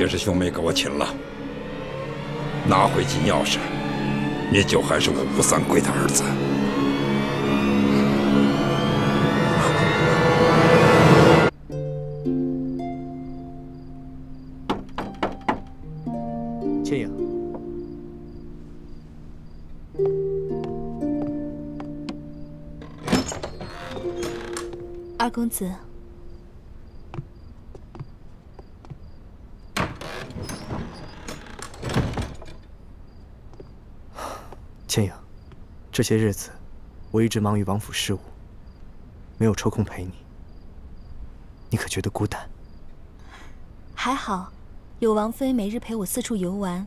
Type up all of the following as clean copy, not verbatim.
也是兄妹给我请了。拿回金钥匙，你就还是我吴三桂的儿子。倩影，二公子。倩影，这些日子我一直忙于王府事务，没有抽空陪你。你可觉得孤单？还好，有王妃每日陪我四处游玩，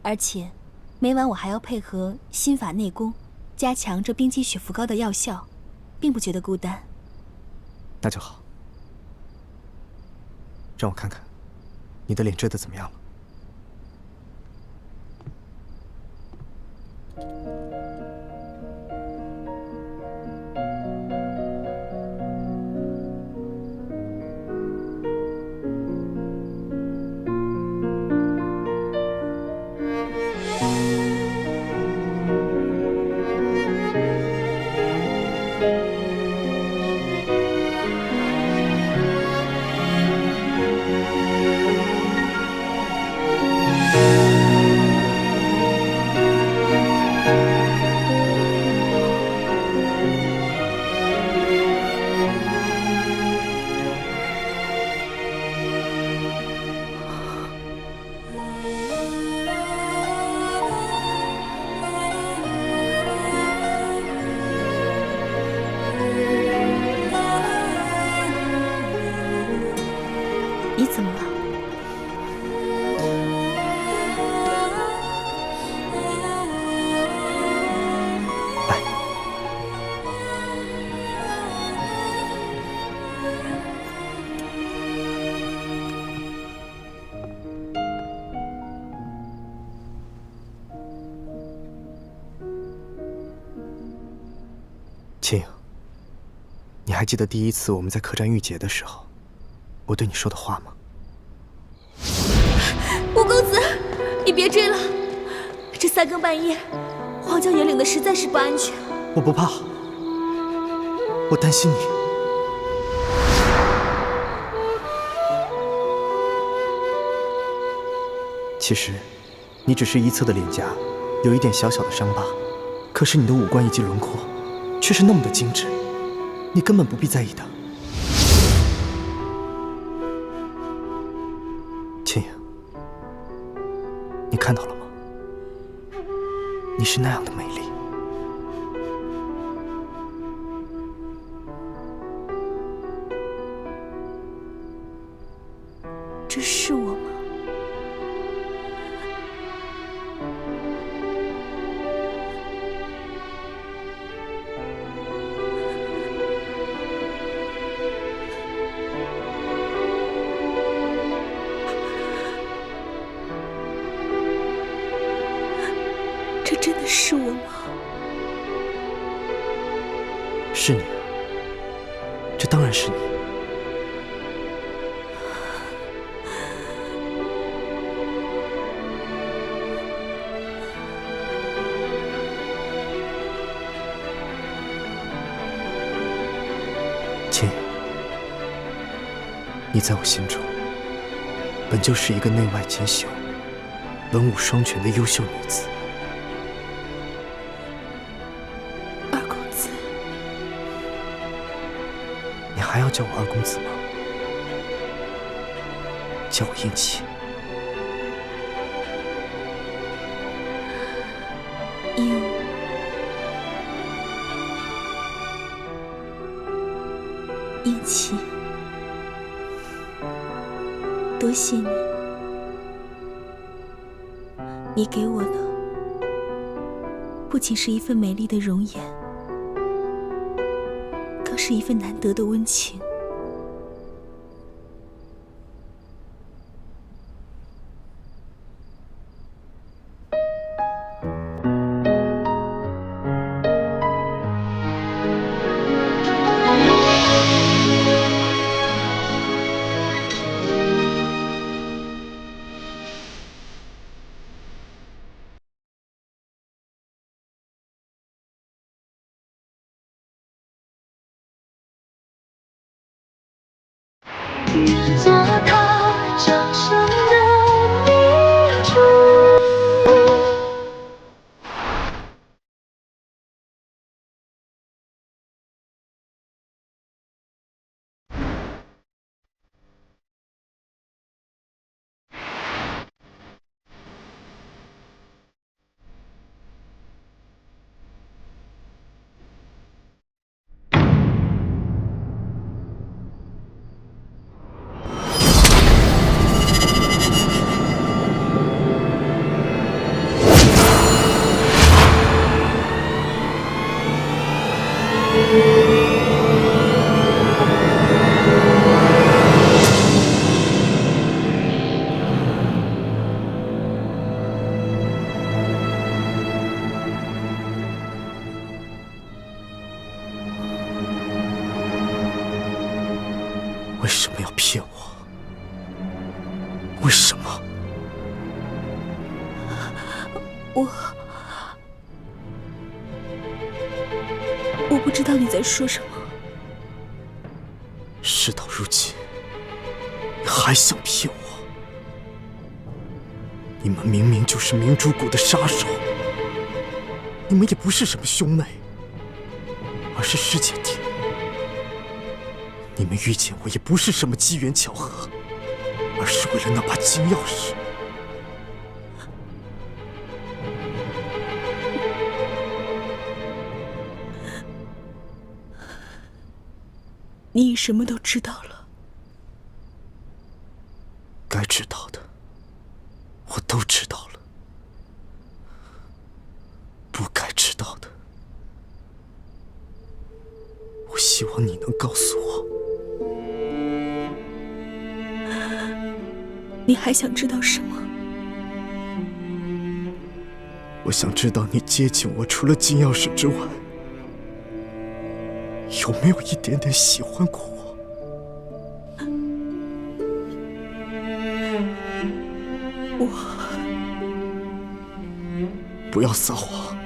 而且每晚我还要配合心法内功，加强这冰肌血符膏的药效，并不觉得孤单。那就好。让我看看，你的脸遮得怎么样了？你怎么了？来，倩影，你还记得第一次我们在客栈遇劫的时候，我对你说的话吗？吴公子，你别追了，这三更半夜，荒郊野岭的实在是不安全。我不怕，我担心你。其实，你只是一侧的脸颊有一点小小的伤疤，可是你的五官以及轮廓却是那么的精致，你根本不必在意的。倩影，你看到了吗？你是那样的美丽。这是我吗？这真的是我吗？是你啊，这当然是你。倩影，你在我心中本就是一个内外兼修、文武双全的优秀女子。二公子，你还要叫我二公子吗？叫我燕琪。燕琪，多谢你，你给我的不仅是一份美丽的容颜，更是一份难得的温情。做他掌上的明珠。为什么要骗我？为什么？我不知道你在说什么。事到如今，你还想骗我？你们明明就是明珠谷的杀手，你们也不是什么兄妹，而是师姐弟。你们遇见我也不是什么机缘巧合，而是为了那把金钥匙。你什么都知道了。该知道的，我都知道了；不该知道的，我希望你能告诉我。你还想知道什么？我想知道你接近我除了金钥匙之外，有没有一点点喜欢过我？不要撒谎，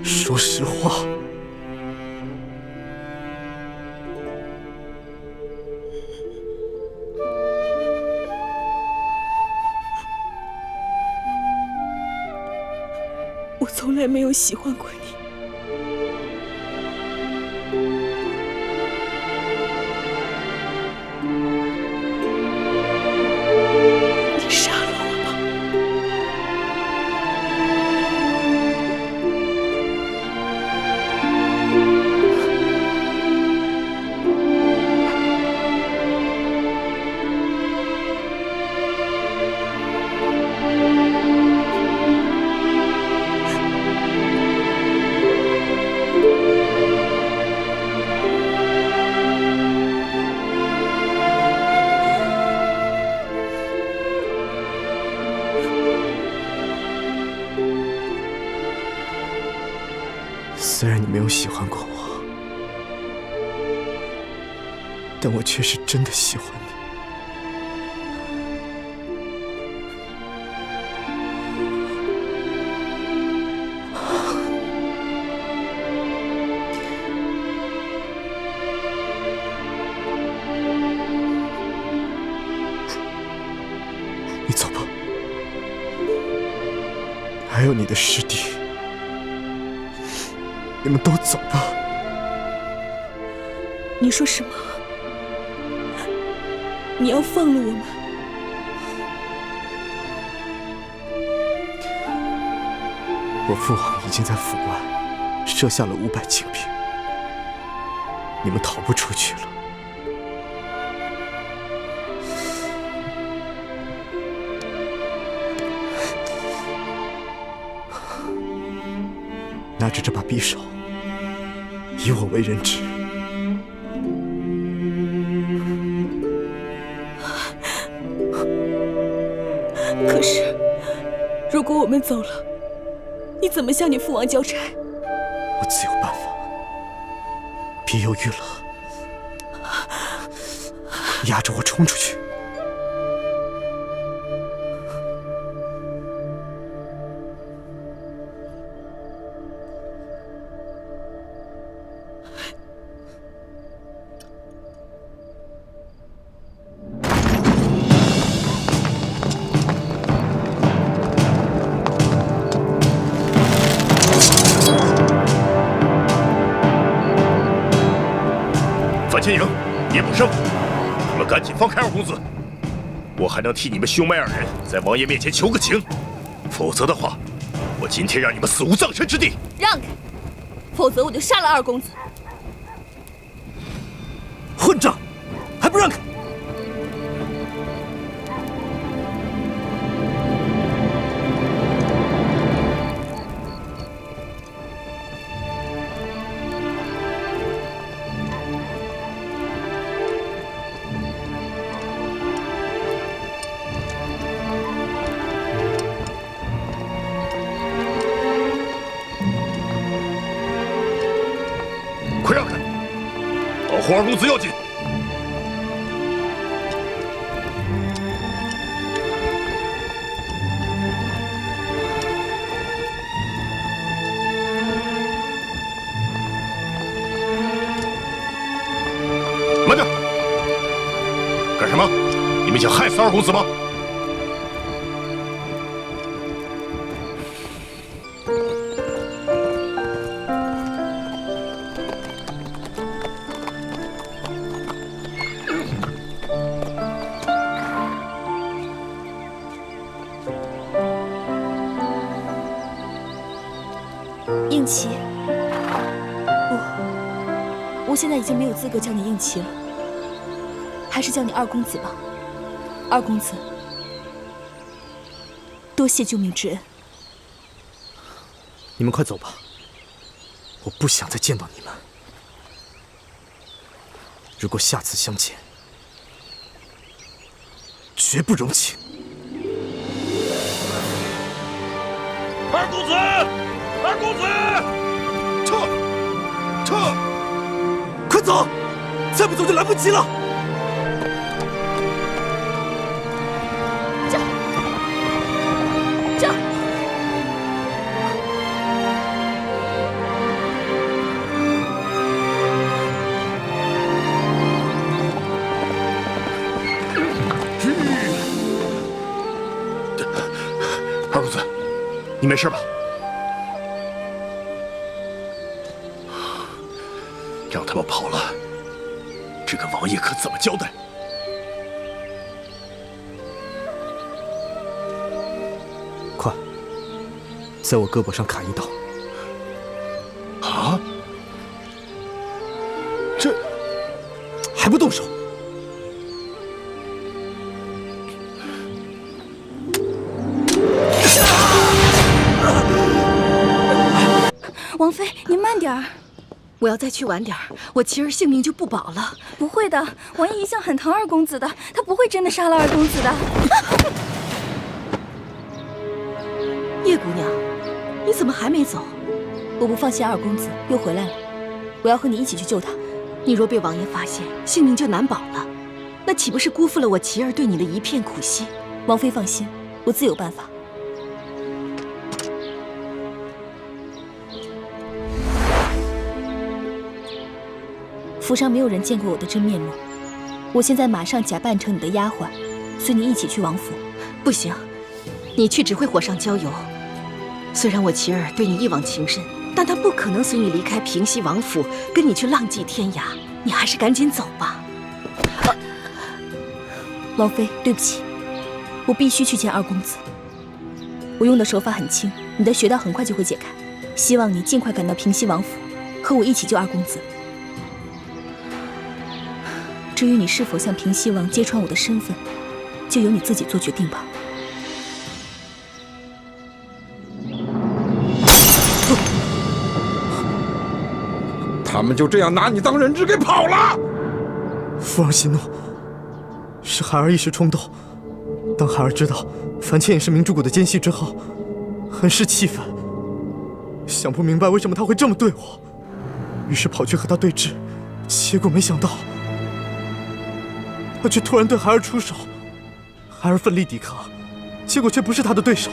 说实话。我从来没有喜欢过你。你杀了我吧！虽然你没有喜欢过我，但我却是真的喜欢你。你走吧，还有你的师弟。你们都走吧。你说什么？你要放了我们？我父王已经在府外设下了500禁兵，你们逃不出去了。拿着这把匕首，以我为人质。可是，如果我们走了，你怎么向你父王交差？我自有办法。别犹豫了，压着我冲出去。范千影、叶补生，你们赶紧放开二公子，我还能替你们兄妹二人在王爷面前求个情。否则的话，我今天让你们死无葬身之地。让开，否则我就杀了二公子。混账，还不让开！快让开，保护二公子要紧。慢着！干什么？你们想害死二公子吗？应琪，我现在已经没有资格叫你应琪了，还是叫你二公子吧。二公子，多谢救命之恩。你们快走吧，我不想再见到你们。如果下次相见，绝不容情。二公子，二公子，撤！快走，再不走就来不及了。这。二公子，你没事吧？让他们跑了，这个王爷可怎么交代？快，在我胳膊上砍一刀！啊！这还不动手？王妃，您慢点儿。我要再去晚点儿，我琪儿性命就不保了。不会的，王爷一向很疼二公子的，他不会真的杀了二公子的。叶姑娘，你怎么还没走？我不放心二公子又回来了，我要和你一起去救他。你若被王爷发现，性命就难保了，那岂不是辜负了我琪儿对你的一片苦心？王妃放心，我自有办法。府上没有人见过我的真面目，我现在马上假扮成你的丫鬟，随你一起去王府。不行，你去只会火上浇油。虽然我琪儿对你一往情深，但她不可能随你离开平西王府，跟你去浪迹天涯。你还是赶紧走吧。王妃，对不起，我必须去见二公子。我用的手法很轻，你的穴道很快就会解开。希望你尽快赶到平西王府，和我一起救二公子。至于你是否向平西王揭穿我的身份，就由你自己做决定吧。他们就这样拿你当人质给跑了。父王息怒，是孩儿一时冲动。当孩儿知道樊倩也是明珠谷的奸细之后，很是气愤，想不明白为什么他会这么对我，于是跑去和他对峙，结果没想到他却突然对孩儿出手，孩儿奋力抵抗，结果却不是他的对手。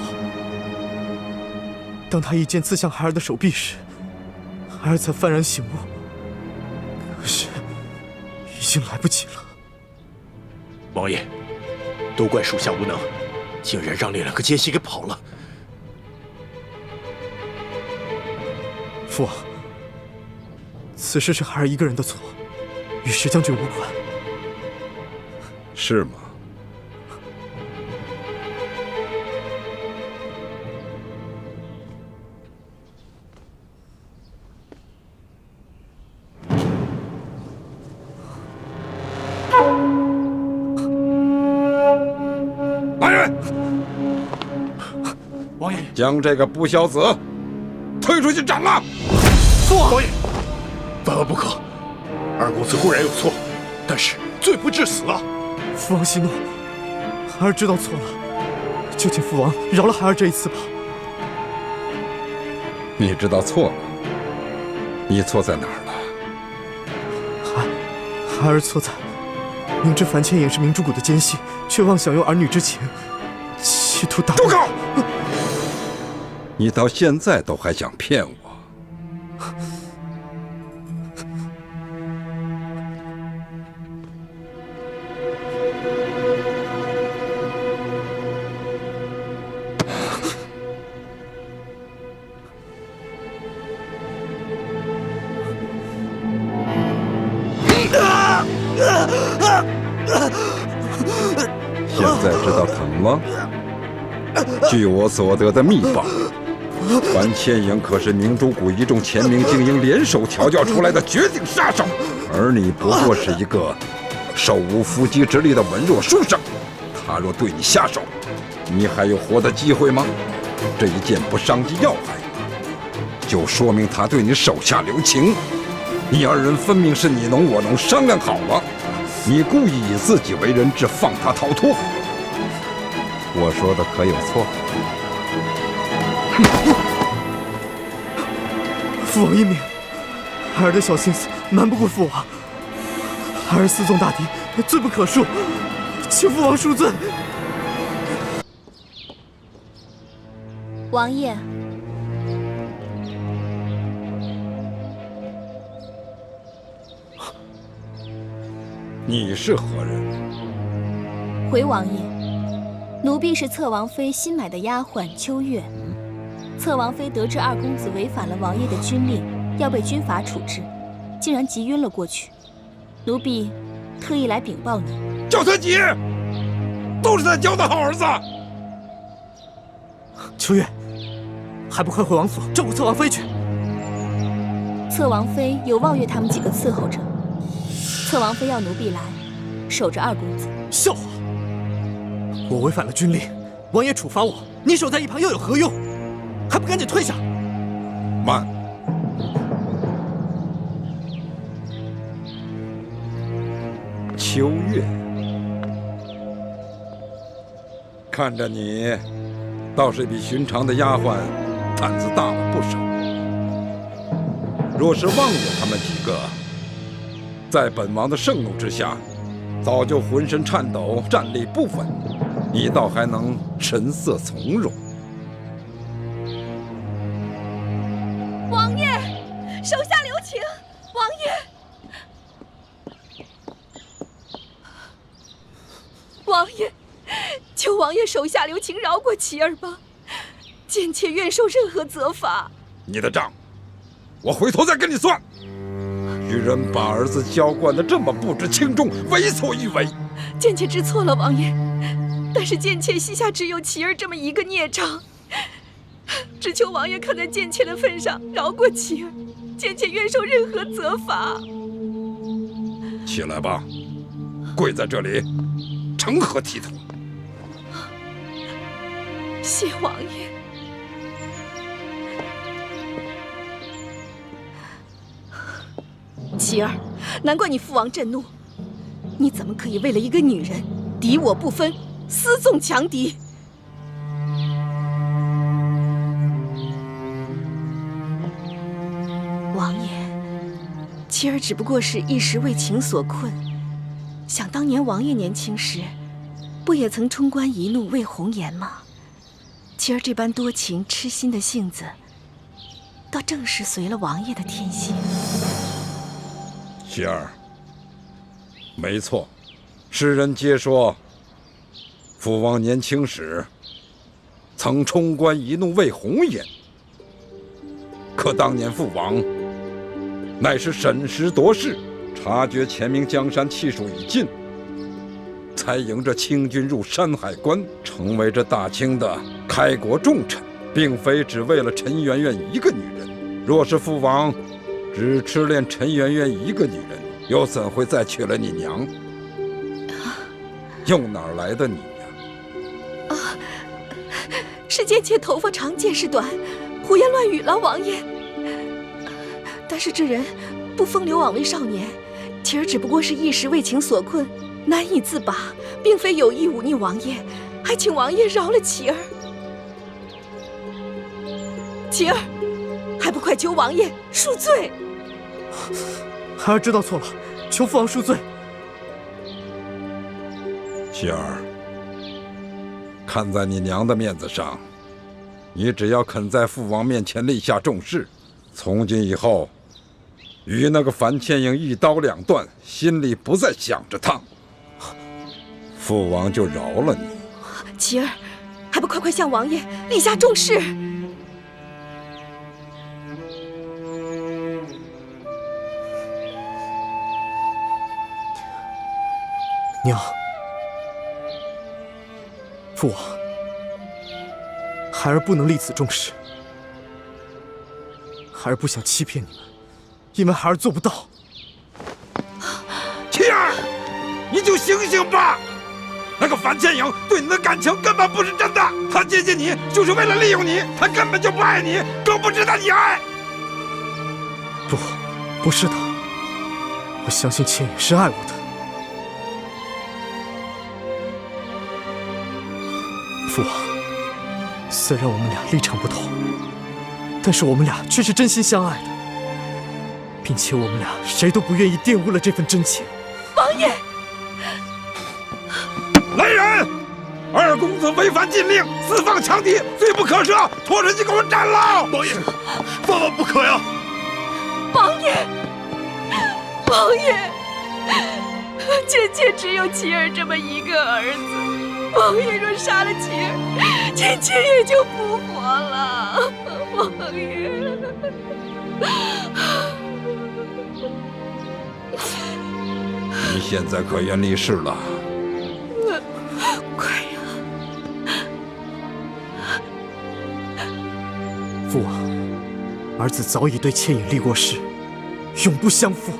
当他一剑刺向孩儿的手臂时，孩儿才幡然醒悟，可是已经来不及了。王爷，都怪属下无能，竟然让那两个奸细给跑了。父王，此事是孩儿一个人的错，与石将军无关。是吗？来人！王爷，将这个不孝子推出去斩了！王爷，万万不可！二公子固然有错，但是罪不至死啊！父王息怒，孩儿知道错了，就请父王饶了孩儿这一次吧。你知道错了，你错在哪儿了？孩儿错在明知樊千也是明珠谷的奸细，却妄享用儿女之情，企图打败。住口！你到现在都还想骗我？现在知道疼了？据我所得的密报，樊千影可是明珠谷一众前明精英联手调教出来的绝顶杀手，而你不过是一个手无缚鸡之力的文弱书生。他若对你下手，你还有活的机会吗？这一剑不伤及要害，就说明他对你手下留情。你二人分明是你侬我侬，商量好了，你故意以自己为人质，放他逃脱。我说的可有错？父王英明，孩儿的小心思瞒不过父王，孩儿私纵大敌，罪不可恕，请父王恕罪。王爷，你是何人？回王爷，奴婢是侧王妃新买的丫鬟秋月。侧王妃得知二公子违反了王爷的军令，要被军法处置，竟然急晕了过去。奴婢特意来禀报你。叫他急，都是他教的好儿子。秋月，还不快回王所照顾侧王妃去！侧王妃有望月他们几个伺候着，侧王妃要奴婢来守着二公子。笑话！我违反了军令，王爷处罚我，你守在一旁又有何用？还不赶紧退下！慢！秋月，看着你，倒是比寻常的丫鬟胆子大了不少。若是望爷他们几个，在本王的盛怒之下，早就浑身颤抖，站立不稳，你倒还能神色从容。王爷，手下留情！王爷，王爷，求王爷手下留情，饶过琪儿吧！贱妾愿受任何责罚。你的账，我回头再跟你算。居然把儿子娇惯得这么不知轻重，为所欲为。贱妾知错了，王爷。但是贱妾膝下只有琪儿这么一个孽障，只求王爷看在贱妾的份上，饶过琪儿。贱妾愿受任何责罚。起来吧，跪在这里，成何体统？谢王爷。琪儿，难怪你父王震怒，你怎么可以为了一个女人敌我不分，私纵强敌？王爷，琪儿只不过是一时为情所困。想当年王爷年轻时，不也曾冲冠一怒为红颜吗？琪儿这般多情痴心的性子，倒正是随了王爷的天性。琪儿，没错，世人皆说父王年轻时曾冲冠一怒为红颜，可当年父王乃是审时度势，察觉前明江山气数已尽，才迎着清军入山海关，成为这大清的开国重臣，并非只为了陈圆圆一个女人。若是父王只痴恋陈圆圆一个女人，又怎会再娶了你娘？又哪儿来的你呀？是贱妾头发长见识短，胡言乱语了，王爷。但是这人不风流枉为少年，其儿只不过是一时为情所困，难以自拔，并非有意忤逆王爷，还请王爷饶了其儿。其儿，还不快求王爷恕罪！孩儿知道错了，求父王恕罪。希儿，看在你娘的面子上，你只要肯在父王面前立下重誓，从今以后与那个樊倩影一刀两断，心里不再想着他，父王就饶了你。其儿，还不快快向王爷立下重誓！娘，父王，孩儿不能立此重誓。孩儿不想欺骗你们，因为孩儿做不到。妻儿，你就醒醒吧！那个樊倩影对你的感情根本不是真的，他接近你就是为了利用你，他根本就不爱你，更不值得你爱。不是的，我相信倩影是爱我的。父王，虽然我们俩立场不同，但是我们俩却是真心相爱的，并且我们俩谁都不愿意玷污了这份真情。王爷，来人！二公子违反禁令，私放强敌，罪不可赦，拖出去给我斩了！王爷，万万不可呀！王爷，王爷，贱妾只有其儿这么一个儿子。王爷若杀了其儿，妾妾也就不活了。王爷，你现在可愿立誓了？快呀！父王，儿子早已对倩影立过誓，永不相负。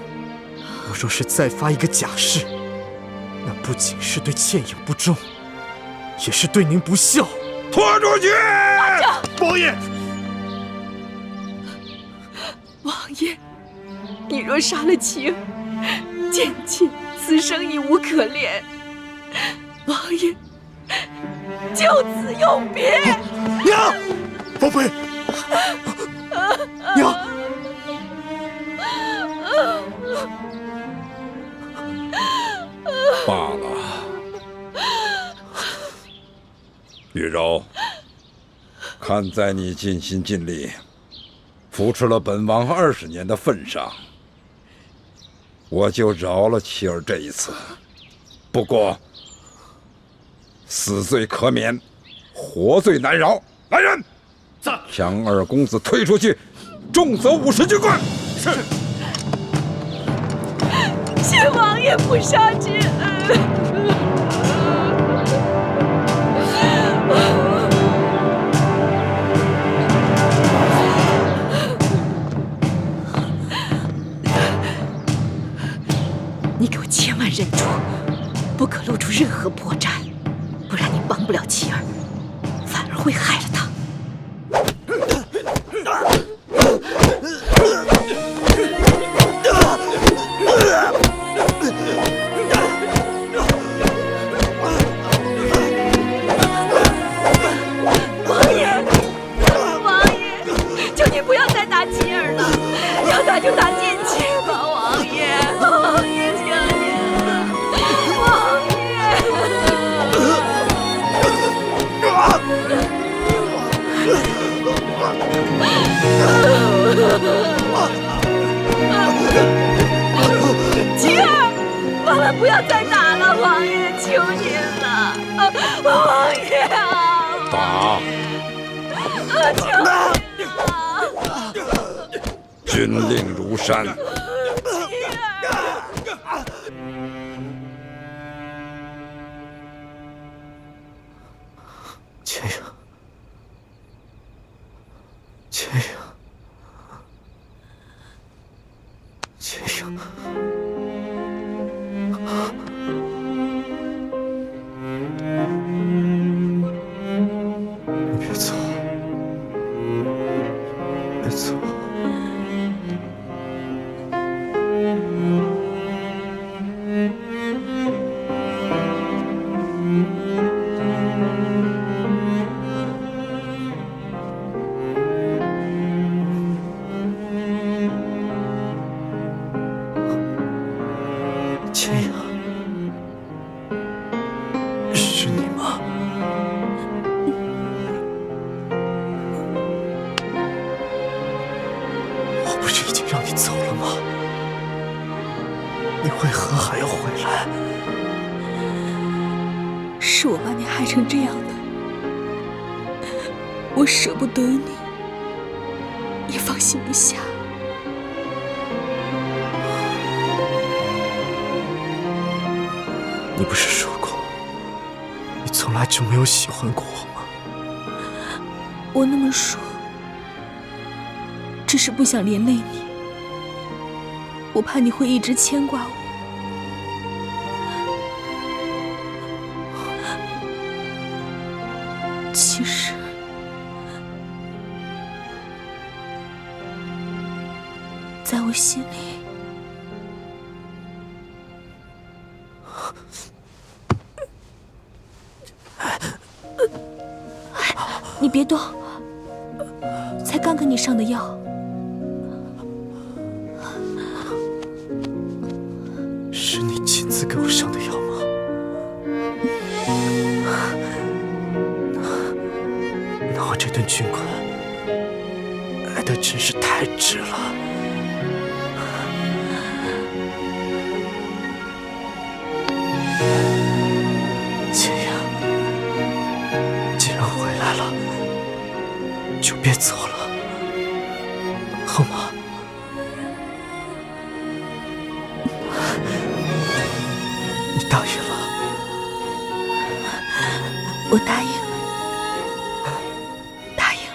我若是再发一个假誓，那不仅是对倩影不忠，也是对您不孝。拖出去！王爷，王爷，你若杀了妻儿，贱妾此生已无可恋。王爷，就此永别。娘，王妃，娘，罢了。玉柔，看在你尽心尽力扶持了本王20年的份上，我就饶了妻儿这一次。不过，死罪可免，活罪难饶。来人，将二公子推出去，重责50军棍。是。谢王爷不杀之恩。你给我千万忍住，不可露出任何破绽，不然你帮不了妻儿，反而会害了她。王爷，求你不要再打妻儿了，要打就打贱妾吧，王爷。王爷，求你了，王爷。妻儿，万万不要再打了，王爷，求您了，王爷啊！打！求您了！军令如山。妻儿。停！你别走，别走！千阳，是你吗？我不是已经让你走了吗？你为何还要回来？是我把你害成这样的，我舍不得你，也放心不下。你不是说过，你从来就没有喜欢过我吗？我那么说，只是不想连累你，我怕你会一直牵挂我。其实，在我心里，你别动，才刚给你上的药。是你亲自给我上的药吗？那我这顿军款挨得真是太值了。千阳，既然回来了，就别走了，好吗？你答应了？我答应了，答应了。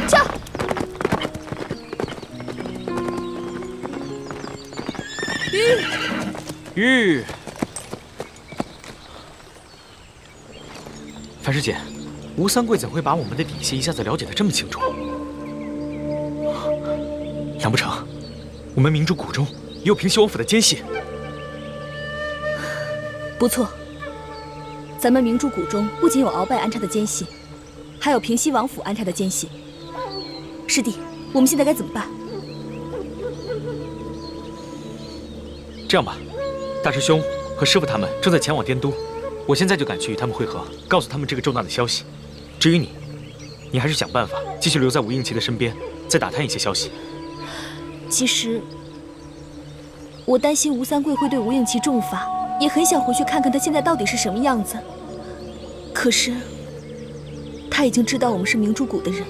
跳！玉，樊师姐，吴三桂怎会把我们的底细一下子了解得这么清楚？难不成我们明珠谷中也有平西王府的奸细？不错，咱们明珠谷中不仅有鳌拜安插的奸细，还有平西王府安插的奸细。师弟，我们现在该怎么办？这样吧，大师兄和师傅他们正在前往滇都，我现在就赶去与他们会合，告诉他们这个重大的消息。至于你，你还是想办法继续留在吴应奇的身边，再打探一些消息。其实，我担心吴三桂会对吴应奇重罚，也很想回去看看他现在到底是什么样子。可是，他已经知道我们是明珠谷的人，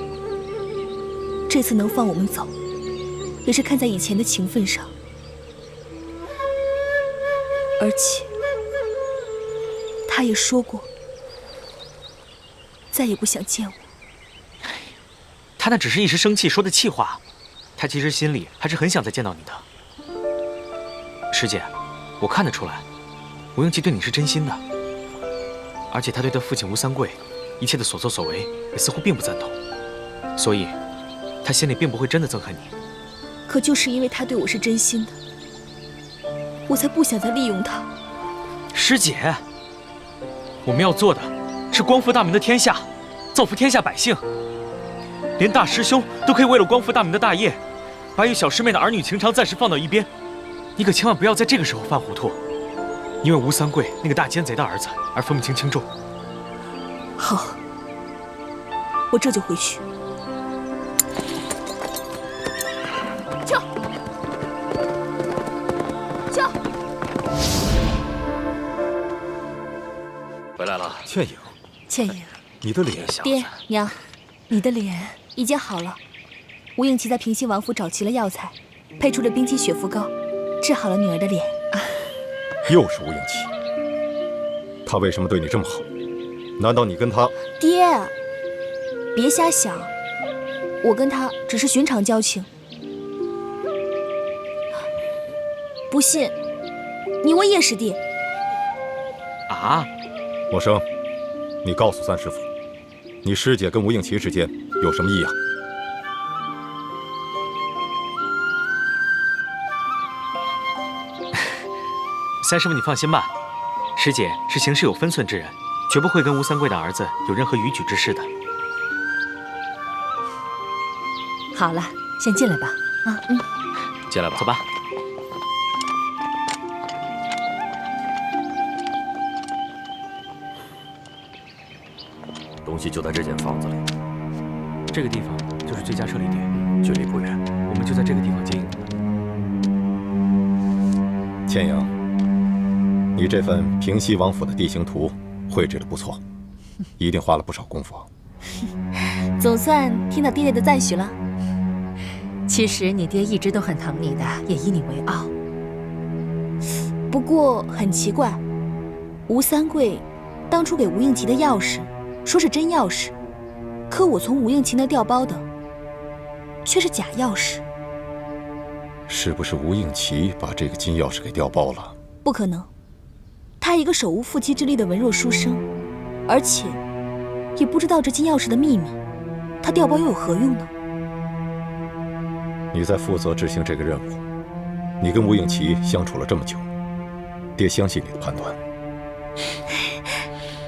这次能放我们走，也是看在以前的情分上。而且，他也说过，再也不想见我。他那只是一时生气说的气话，他其实心里还是很想再见到你的。师姐，我看得出来，吴应奇对你是真心的，而且他对他父亲吴三桂一切的所作所为也似乎并不赞同，所以他心里并不会真的憎恨你。可就是因为他对我是真心的，我才不想再利用他。师姐，我们要做的是光复大明的天下，造福天下百姓。连大师兄都可以为了光复大明的大业，把与小师妹的儿女情长暂时放到一边，你可千万不要在这个时候犯糊涂，因为吴三桂那个大奸贼的儿子而分不清轻重。好，我这就回去。跳！跳！回来了，倩影，倩影，你的脸，爹娘，你的脸已经好了。吴应奇在平西王府找齐了药材，配出了冰肌雪肤膏，治好了女儿的脸。又是吴应奇。他为什么对你这么好？难道你跟他……爹，别瞎想，我跟他只是寻常交情。不信，你问叶师弟。啊！默生，你告诉三师傅，你师姐跟吴应琪之间有什么异样？三师傅，你放心吧，师姐是行事有分寸之人，绝不会跟吴三桂的儿子有任何逾矩之事的。好了，先进来吧。进来吧，走吧。东西就在这间房子里，这个地方就是最佳撤离点，距离不远。我们就在这个地方接应。千阳，你这份平西王府的地形图绘制的不错，一定花了不少功夫。总算听到爹爹的赞许了。其实你爹一直都很疼你的，也以你为傲。不过很奇怪，吴三桂当初给吴应琪的钥匙，说是真钥匙，可我从吴应琪那调包的，却是假钥匙。是不是吴应琪把这个金钥匙给调包了？不可能，他一个手无缚鸡之力的文弱书生，而且也不知道这金钥匙的秘密，他调包又有何用呢？你在负责执行这个任务，你跟吴应琪相处了这么久，爹相信你的判断。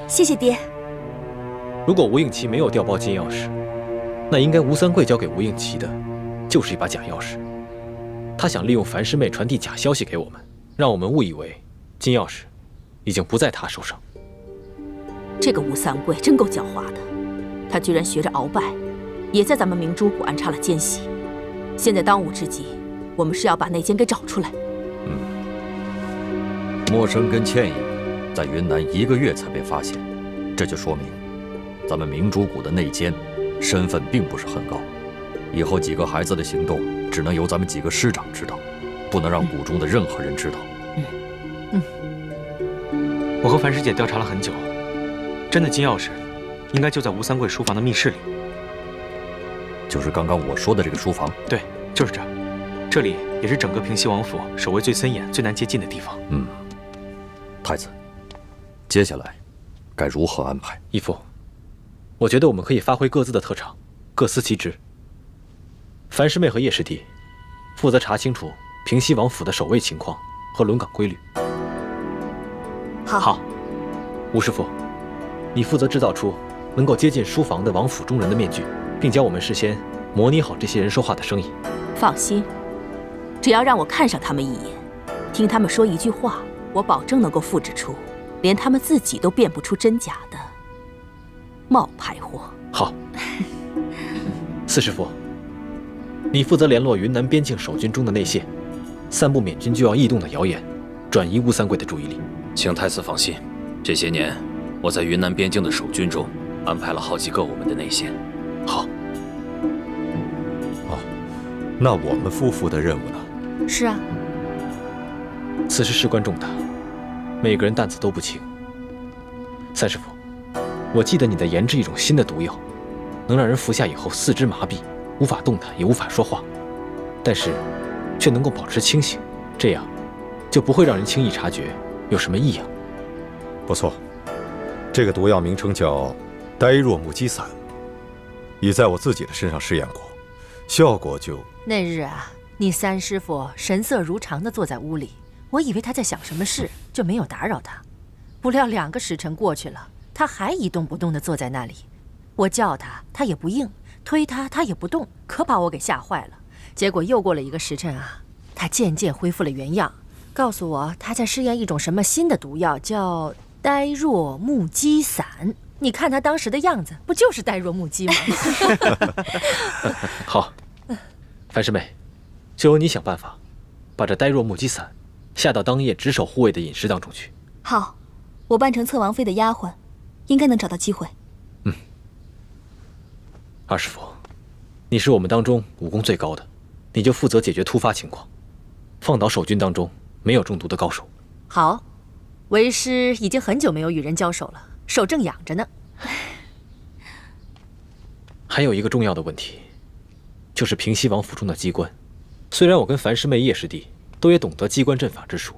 谢谢爹。如果吴应琪没有调包金钥匙，那应该吴三桂交给吴应琪的，就是一把假钥匙。他想利用樊师妹传递假消息给我们，让我们误以为金钥匙已经不在他手上。这个吴三桂真够狡猾的，他居然学着鳌拜，也在咱们明珠谷安插了奸细。现在当务之急，我们是要把内奸给找出来。默生跟倩影在云南1个月才被发现，这就说明咱们明珠谷的内奸身份并不是很高。以后几个孩子的行动只能由咱们几个师长知道，不能让谷中的任何人知道。我和樊师姐调查了很久，真的金钥匙应该就在吴三桂书房的密室里。就是刚刚我说的这个书房？对，就是这儿。这里也是整个平西王府守卫最森严、最难接近的地方。太子，接下来该如何安排？义父，我觉得我们可以发挥各自的特长，各司其职。樊师妹和叶师弟负责查清楚平西王府的守卫情况和轮岗规律。好。吴师傅，你负责制造出能够接近书房的王府中人的面具，并将我们事先模拟好这些人说话的声音。放心，只要让我看上他们一眼，听他们说一句话，我保证能够复制出连他们自己都辨不出真假的冒牌货。好。四师傅，你负责联络云南边境守军中的内线，散布缅军就要异动的谣言，转移吴三桂的注意力。请太子放心，这些年我在云南边境的守军中安排了好几个我们的内线。好。那我们夫妇的任务呢？是啊，此事事关重大，每个人担子都不轻。三师傅，我记得你在研制一种新的毒药，能让人服下以后四肢麻痹，无法动弹，也无法说话，但是却能够保持清醒，这样就不会让人轻易察觉有什么异样。不错，这个毒药名称叫呆若木鸡散，已在我自己的身上试验过，效果就……那日啊，你三师傅神色如常地坐在屋里，我以为他在想什么事，就没有打扰他。不料2个时辰过去了，他还一动不动地坐在那里。我叫他，他也不应；推他，他也不动，可把我给吓坏了。结果又过了1个时辰啊，他渐渐恢复了原样，告诉我他在试验一种什么新的毒药，叫呆若木鸡散。你看他当时的样子，不就是呆若木鸡吗？好。樊师妹，就由你想办法，把这呆若木鸡散下到当夜值守护卫的饮食当中去。好，我扮成侧王妃的丫鬟，应该能找到机会。二师傅，你是我们当中武功最高的，你就负责解决突发情况，放倒守军当中没有中毒的高手。好，为师已经很久没有与人交手了，手正痒着呢。还有一个重要的问题，就是平西王府中的机关。虽然我跟樊师妹、叶师弟都也懂得机关阵法之术，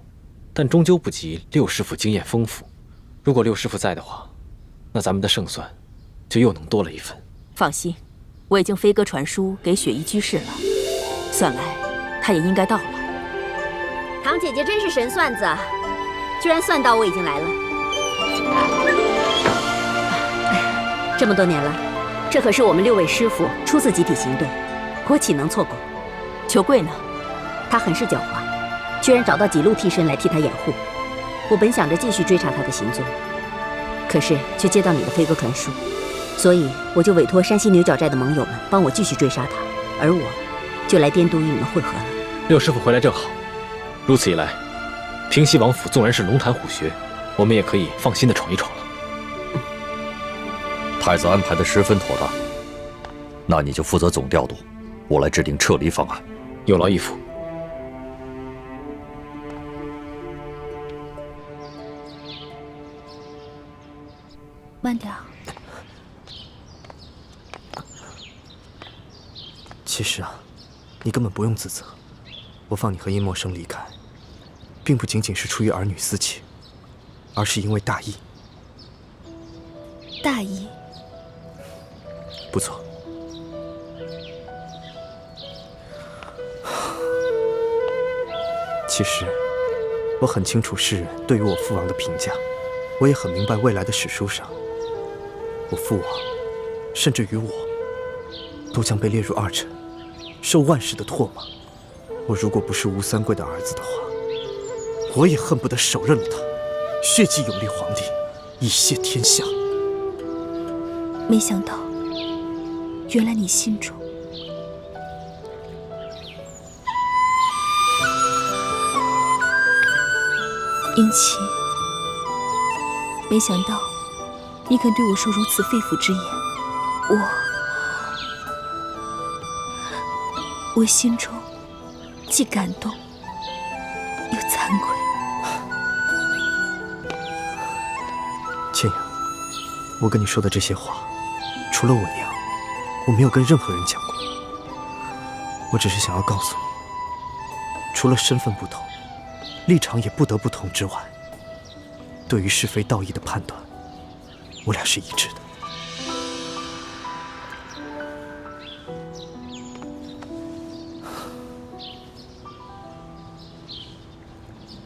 但终究不及六师傅经验丰富。如果六师傅在的话，那咱们的胜算就又能多了一分。放心，我已经飞鸽传书给雪衣居士了，算来他也应该到了。堂姐姐真是神算子，居然算到我已经来了。这么多年了，这可是我们6位师傅初次集体行动，我岂能错过？裘贵呢？他很是狡猾，居然找到几路替身来替他掩护。我本想着继续追查他的行踪，可是却接到你的飞鸽传书，所以我就委托山西牛角寨的盟友们帮我继续追杀他，而我就来滇都与你们会合了。六师傅回来正好，如此一来，平西王府纵然是龙潭虎穴，我们也可以放心的闯一闯了。太子安排的十分妥当，那你就负责总调度，我来制定撤离方案。有劳义父。慢点。其实啊，你根本不用自责。我放你和殷默生离开，并不仅仅是出于儿女私情，而是因为大义。大义。不错。其实，我很清楚世人对于我父王的评价，我也很明白未来的史书上，我父王，甚至于我，都将被列入二臣，受万世的唾骂。我如果不是吴三桂的儿子的话，我也恨不得手刃了他，血祭永历皇帝，以谢天下。没想到，原来你心中殷琦，没想到你肯对我说如此肺腑之言，我心中既感动又惭愧。倩阳，我跟你说的这些话，除了我娘，我没有跟任何人讲过。我只是想要告诉你，除了身份不同，立场也不得不同之外，对于是非道义的判断，我俩是一致的。